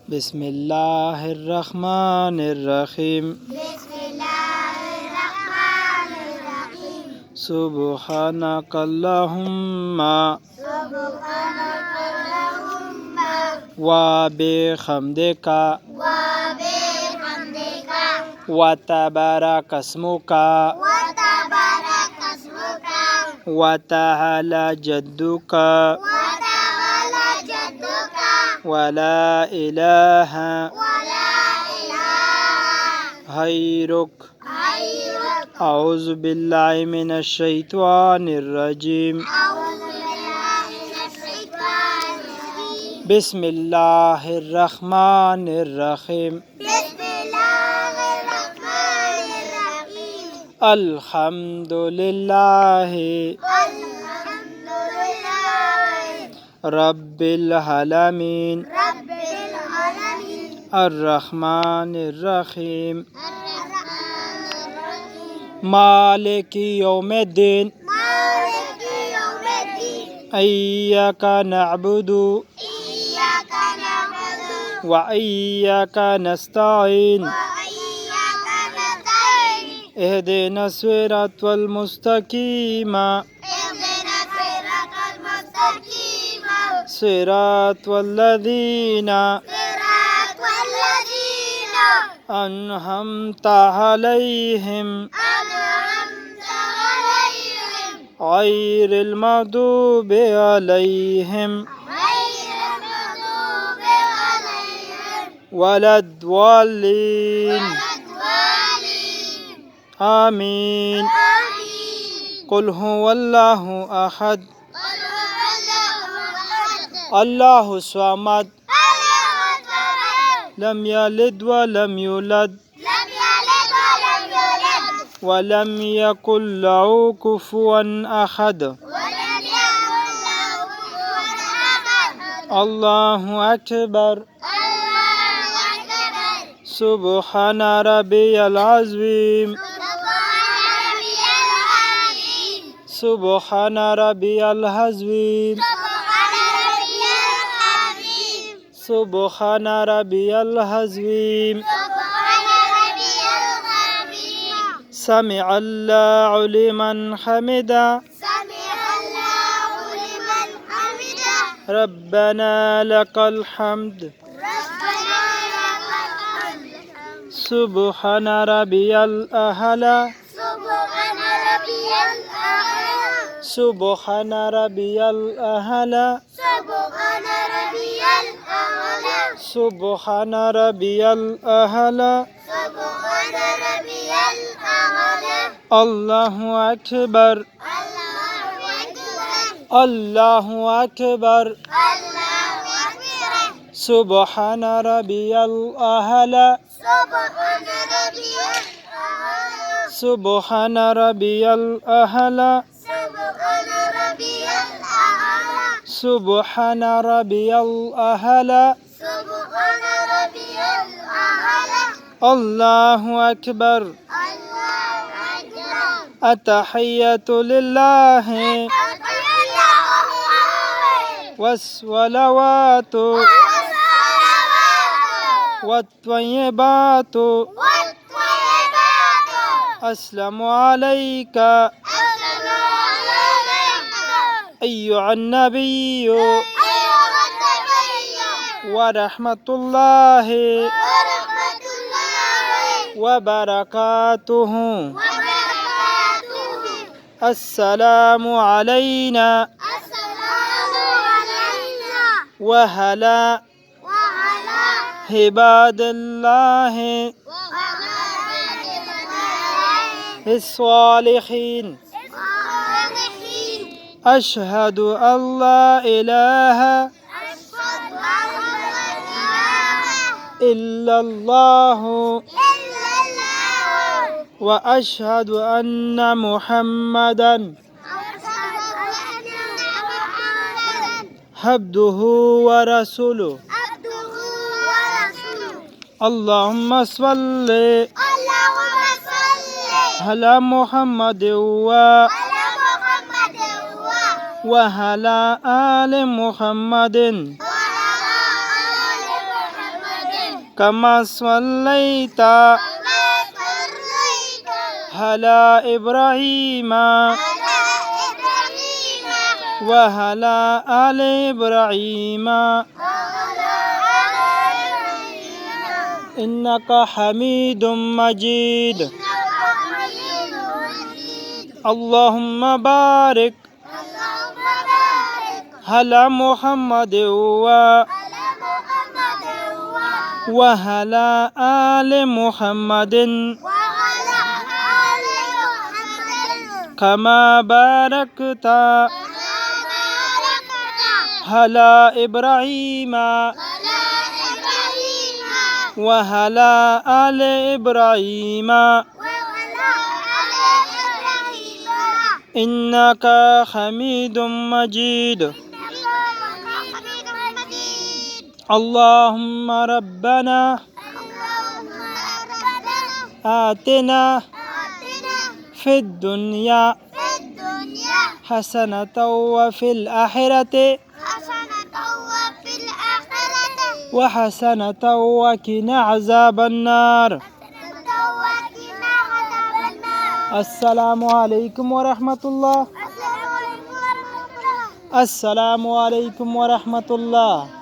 بسم الله الرحمن الرحيم. بسم الله الرحمن الرحيم. سبحانك اللهم سبحانك اللهم وبحمدك وبحمدك وتبارك اسمك وتبارك اسمك وتعالى جدك وتعالى جدك ولا إله ولا إله غيرك. غيرك. أعوذ بالله من الشيطان الرجيم. أعوذ بالله من الشيطان الرجيم. بسم الله الرحمن الرحيم. بسم الله الرحمن الرحيم. الحمد لله الحمد لله رب العالمين رب العالمين الرحمن الرحيم الرحمن الرحيم مالك يوم الدين مالك يوم الدين. إياك نعبد إياك نعبد وإياك نستعين وإياك نستعين. اهدنا الصراط المستقيم اهدنا الصراط المستقيم صراط الذين صراط الذين أنعمت عليهم أنعمت عليهم غير المغضوب عليهم غير المغضوب عليهم ولا الضالين ولا الضالين. آمين. آمين. قل هو الله أحد قل هو الله أحد الله الصمد الله الصمد لم يلد ولم يولد لم يلد ولم يولد ولم يكن له كفوا أحد. ولم يكن له كفوا أحد. الله أكبر. الله أكبر. سبحان ربي العظيم سبحان ربي العظيم. سبحان ربي العظيم. سبحان سبحان ربي العظيم. ربي العظيم. سبحان ربي العظيم. سمع الله لمن حمده. سمع الله لمن حمده. ربنا لك الحمد. ربنا لك الحمد. سبحان ربي الأعلى. سبحان ربي الأعلى. سبحان ربي الأعلى. سبحان ربي الأعلى. سبحان ربي الأعلى. سبحان ربي الأعلى. الله أكبر. الله أكبر. الله أكبر. الله أكبر. سبحان ربي الأعلى. سبحان ربي الأعلى. سبحان ربي الأعلى. سبحان ربي الأعلى. سبحان ربي الأعلى. سبحان ربي الأعلى. الله أكبر. الله أكبر. التحية لله والصلوات والطيبات. السلام عليك أيها النبي ورحمة الله وبركاته. السلام علينا وعلى عباد الله الصالحين. أشهد أن لا إله إلا الله وأشهد أن محمدا عبده ورسوله. اللهم صل على محمد وعلى آل محمد كما صليت كما صليت على إبراهيم على إبراهيم وعلى آل إبراهيم وعلى آل إبراهيم إنك حميد مجيد. إنك حميد مجيد. اللهم بارك اللهم بارك على محمد على محمد وعلى آل محمد وعلى آل محمد كما باركت كما باركت على إبراهيم على إبراهيم وعلى آل إبراهيم وعلى آل إبراهيم إنك حميد مجيد. إنك حميد مجيد. اللهم ربنا اللهم ربنا آتنا آتنا في الدنيا في الدنيا حسنة وفي الآخرة حسنة وفي الآخرة وحسنة وقنا عذاب النار. حسنة وقنا عذاب النار. السلام عليكم ورحمة الله. السلام عليكم ورحمة الله. السلام عليكم ورحمة الله.